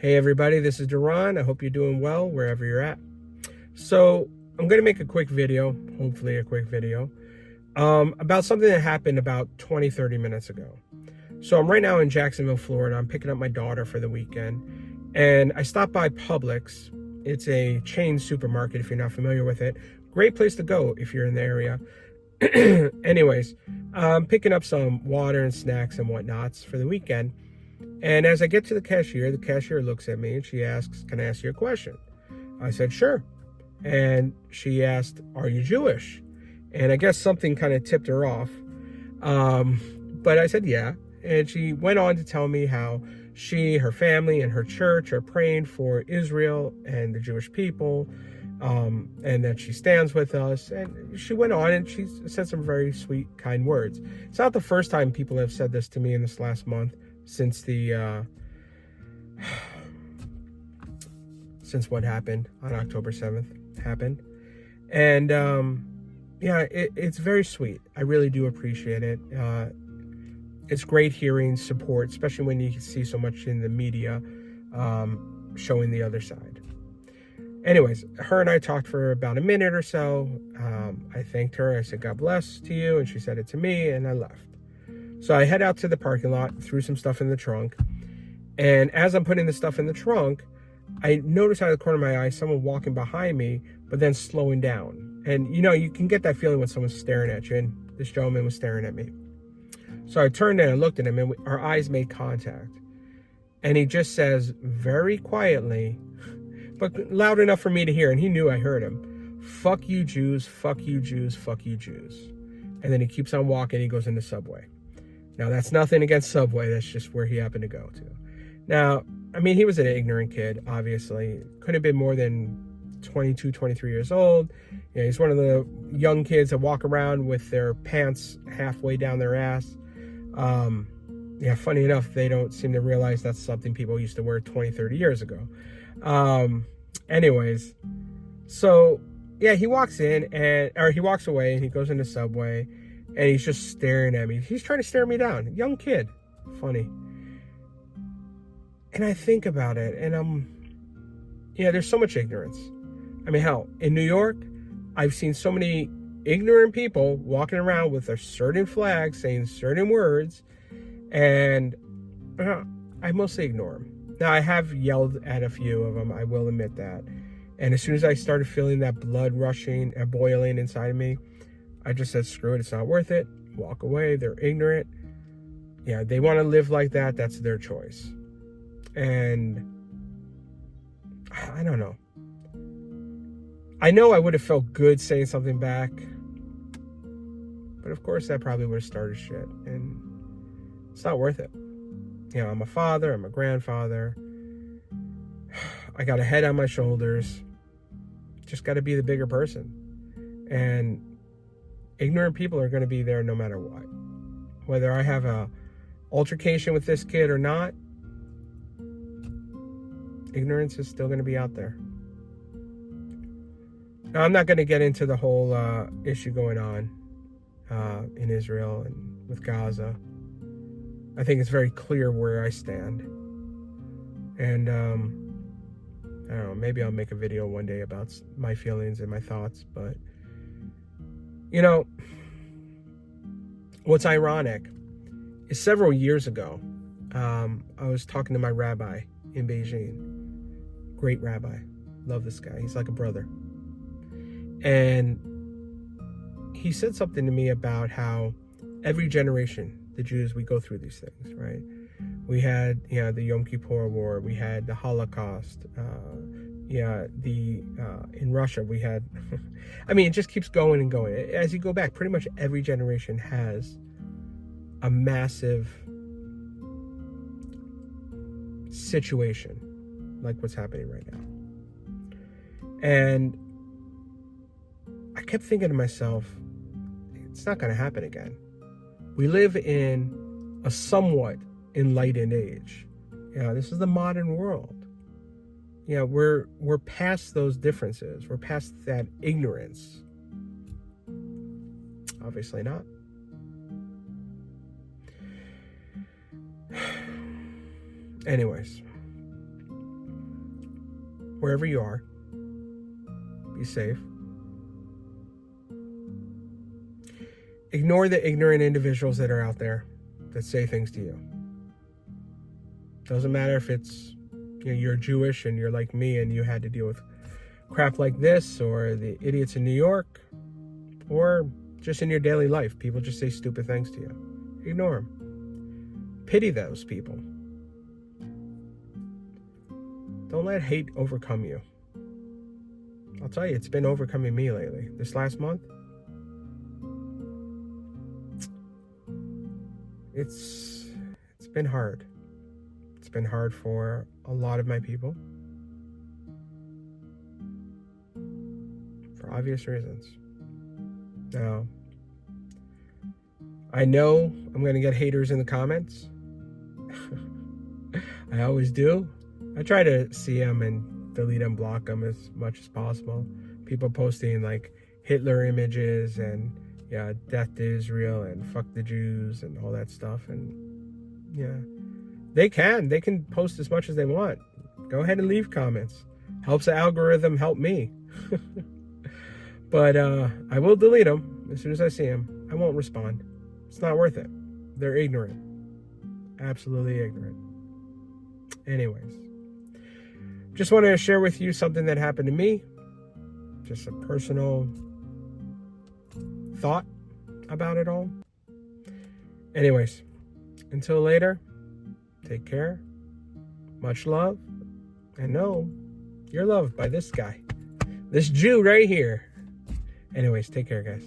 Hey everybody, this is Duran. I hope you're doing well wherever you're at. So I'm going to make a quick video, hopefully a quick video, about something that happened about 20-30 minutes ago. So I'm right now in Jacksonville, Florida. I'm picking up my daughter for the weekend. And I stopped by Publix. It's a chain supermarket if you're not familiar with it. Great place to go if you're in the area. Anyways, I'm picking up some water and snacks and whatnots for the weekend. And as I get to the cashier looks at me and she asks, "Can I ask you a question?" I said, "Sure." And she asked, "Are you Jewish?" And I guess something kind of tipped her off. But I said, "Yeah." And she went on to tell me how she, her family, and her church are praying for Israel and the Jewish people, and that she stands with us. And she went on and she said some very sweet, kind words. It's not the first time people have said this to me in this last month, since what happened on October 7th happened. And yeah, it's very sweet. I really do appreciate it. It's great hearing support, especially when you see so much in the media showing the other side. Anyways, her and I talked for about a minute or so. I thanked her. I said, "God bless to you." And she said it to me, and I left. So I head out to the parking lot, threw some stuff in the trunk. And as I'm putting the stuff in the trunk, I notice out of the corner of my eye someone walking behind me, but then slowing down. And you know, you can get that feeling when someone's staring at you, and this gentleman was staring at me. So I turned and I looked at him, and our eyes made contact. And he just says very quietly, but loud enough for me to hear, and he knew I heard him, "Fuck you Jews, fuck you Jews, fuck you Jews." And then he keeps on walking, he goes into Subway. Now, that's nothing against Subway. That's just where he happened to go to. Now, I mean, he was an ignorant kid, obviously. Couldn't have been more than 22, 23 years old. You know, he's one of the young kids that walk around with their pants halfway down their ass. Yeah, funny enough, they don't seem to realize that's something people used to wear 20, 30 years ago. Anyways, so, yeah, he walks in, or he walks away, and he goes into Subway. And he's just staring at me. He's trying to stare me down. Young kid. Funny. And I think about it, and there's so much ignorance. I mean, hell, in New York, I've seen so many ignorant people walking around with a certain flag saying certain words, and I mostly ignore them. Now, I have yelled at a few of them, I will admit that. And as soon as I started feeling that blood rushing and boiling inside of me, I just said, screw it, it's not worth it. Walk away. They're ignorant. Yeah, they want to live like that. That's their choice. And I don't know. I know I would have felt good saying something back. But of course, that probably would have started shit. And it's not worth it. You know, I'm a father. I'm a grandfather. I got a head on my shoulders. Just got to be the bigger person. And ignorant people are going to be there no matter what. Whether I have a altercation with this kid or not, ignorance is still going to be out there. Now, I'm not going to get into the whole issue going on in Israel and with Gaza. I think it's very clear where I stand. And I don't know, maybe I'll make a video one day about my feelings and my thoughts, but you know, what's ironic is several years ago, I was talking to my rabbi in Beijing. Great rabbi. Love this guy. He's like a brother. And he said something to me about how every generation, the Jews, we go through these things, right? We had, the Yom Kippur War. We had the Holocaust. In Russia we had, I mean, it just keeps going and going. As you go back, pretty much every generation has a massive situation like what's happening right now. And I kept thinking to myself, it's not going to happen again. We live in a somewhat enlightened age. This is the modern world. We're past those differences. We're past that ignorance. Obviously not. Anyways, wherever you are. Be safe. Ignore the ignorant individuals that are out there that say things to you. Doesn't matter if it's, you're Jewish and you're like me and you had to deal with crap like this, or the idiots in New York, or just in your daily life. People just say stupid things to you. Ignore them. Pity those people. Don't let hate overcome you. I'll tell you, it's been overcoming me lately. This last month, it's been hard. It's been hard for a lot of my people. For obvious reasons. Now, I know I'm going to get haters in the comments. I always do. I try to see them and delete them, block them as much as possible. People posting like Hitler images and death to Israel and fuck the Jews and all that stuff. And they can post as much as they want. Go ahead and leave comments. Helps the algorithm help me. But I will delete them as soon as I see them. I won't respond. It's not worth it. They're ignorant. Absolutely ignorant. Anyways, just wanted to share with you something that happened to me. Just a personal thought about it all. Anyways, until later, take care. Much love. And know you're loved by this guy. This Jew right here. Anyways, take care, guys.